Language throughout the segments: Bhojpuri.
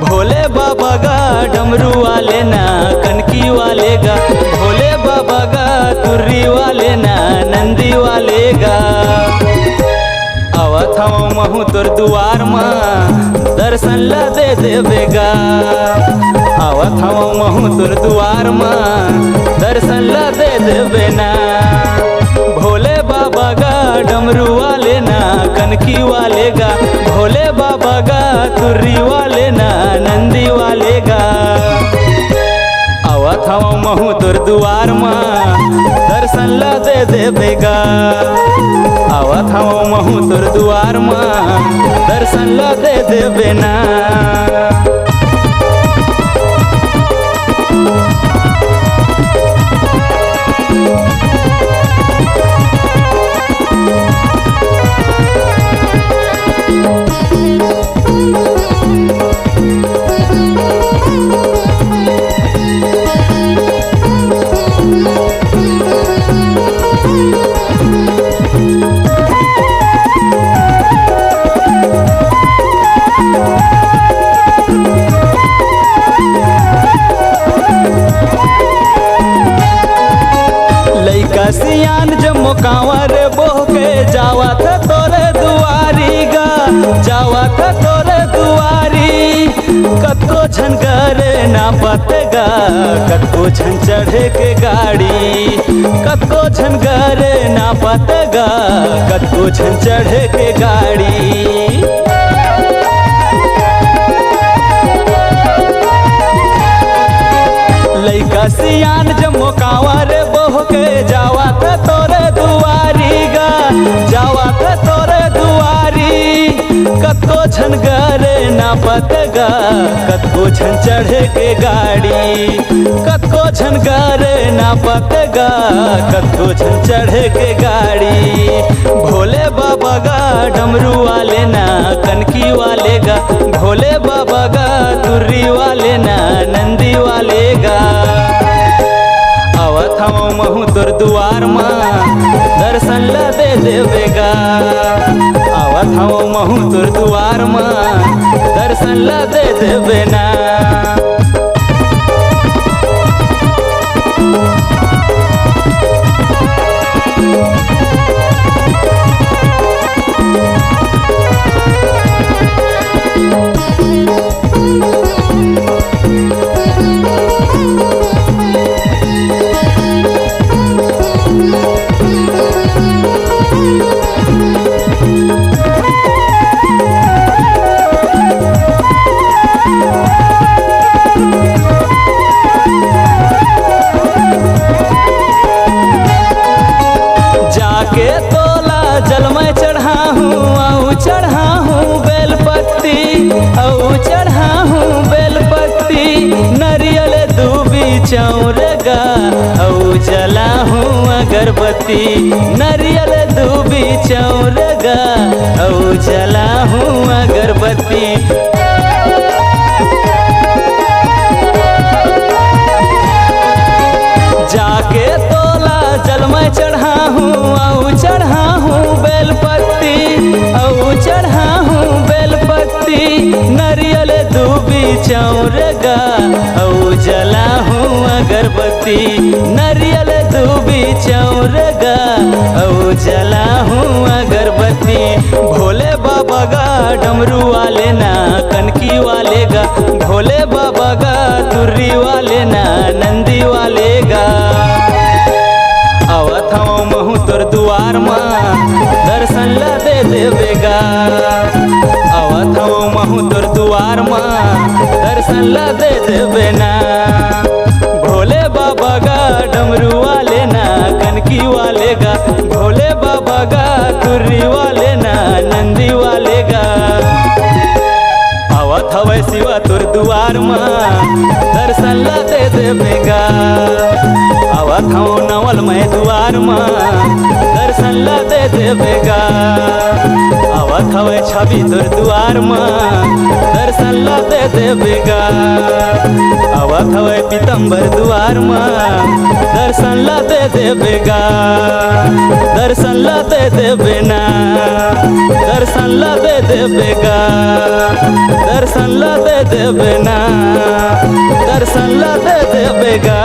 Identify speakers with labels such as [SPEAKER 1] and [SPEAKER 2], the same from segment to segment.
[SPEAKER 1] भोले बाबा गा डमरू वाले ना कनकी वाले गा, भोले बाबा गा तुर्री वाले ना नंदी वाले गा। आवत हूँ महू तोर दुआर माँ दर्शन ला दे देवेगा, आवत हूँ महू तोर दुआर माँ दर्शन ला दे देवे ना। भोले बाबा गा डमरू वाले ना कनकी वाले गा, भोले बाबा गा तुर्री वाले ना नंदी वाले गा। आवत हूँ महू तोर दुआर माँ दर्शन ला दे देवेगा, आवत हूँ महू तोर दुआर माँ दर्शन ला दे देवे ना। सियान जम्मो कांवर बोह के जावा था तोरे दुआरी गा, जावा था तोरे दुआरी। कतको झनगर ना पतेगा, कतको झन चढ़े के गाड़ी, कतको झनगर ना पतेगा, कतको झन चढ़े के गाड़ी। लइका सियान जम्मो कांवर बोह के जावा था तोरे दुआरी गा, जावा था तोरे दुआरी। कतको झनगर ना पतेगा, कतको झन चढ़े के गाड़ी, कतको झनगर ना पतेगा, कतको झन चढ़े के गाड़ी। भोले बाबा गा डमरू वाले ना कनकी वाले गा, भोले बाबा गा तुर्री वाले ना नंदी वाले गा। आवत हूँ महू तोर दुआर माँ दर्शन ला दे देवेगा, आवत हूँ महू तोर दुआर माँ दर्शन ला दे देवे ना। जाके तोला जल में चढ़ा हूँ आऊ चढ़ा हूँ बेलपत्ती, आऊ चढ़ा हूँ बेलपत्ती। नरियल दूबी चौरगा आऊ जला हूँ अगरबत्ती, नरियल दूबी चौरगा आऊ जला हूँ अगरबत्ती। जाके तोला जल में चढ़ा हूँ आऊ चढ़ा हूँ बेलपत्ती, आऊ चढ़ा हूँ बेलपत्ती। नरियल दूबी चौरगा आऊ जला हूँ अगरबत्ती, नरियल दूबी चौरगा आऊ जला हूँ अगरबत्ती। भोले बाबा गा डमरू वाले ना कनकी वाले गा, भोले बाबा गा तुर्री वाले ना नंदी वाले गा। आवत हूँ महू तोर दुआर माँ दर्शन ला दे देवेगा, आवत हूँ महू तोर दुआर माँ दर्शन ला दे देवे ना। भोले बाबा गा डमरू वाले ना कनकी वाले गा, भोले बाबा गा तुर्री वाले ना नंदी वाले गा। आवत हवे शिवा तोर दुआर माँ दर्शन ला दे देवेगा, आवत हूँ नवल में दुआर माँ दर्शन ला दे देवेगा। आवत हवे छवि तोर दुआर माँ दर्शन ला दे देवेगा, आवत हवे पीतम्बर द्वार में दर्शन ला दे देबे गा, दर्शन ला दे देबे ना, दर्शन ला दे देबे गा, दर्शन ला दे देबे ना, दर्शन ला दे देबे गा।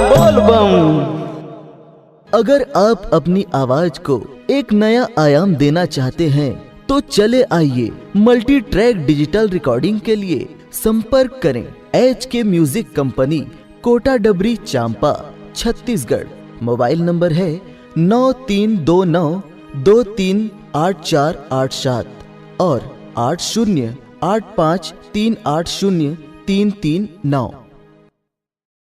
[SPEAKER 1] बोल बम।
[SPEAKER 2] अगर आप अपनी आवाज को एक नया आयाम देना चाहते हैं तो चले आइए मल्टी ट्रैक डिजिटल रिकॉर्डिंग के लिए संपर्क करें HK म्यूजिक कंपनी, कोटा डबरी, चांपा, छत्तीसगढ़। मोबाइल नंबर है 9329238487 और 8085380339।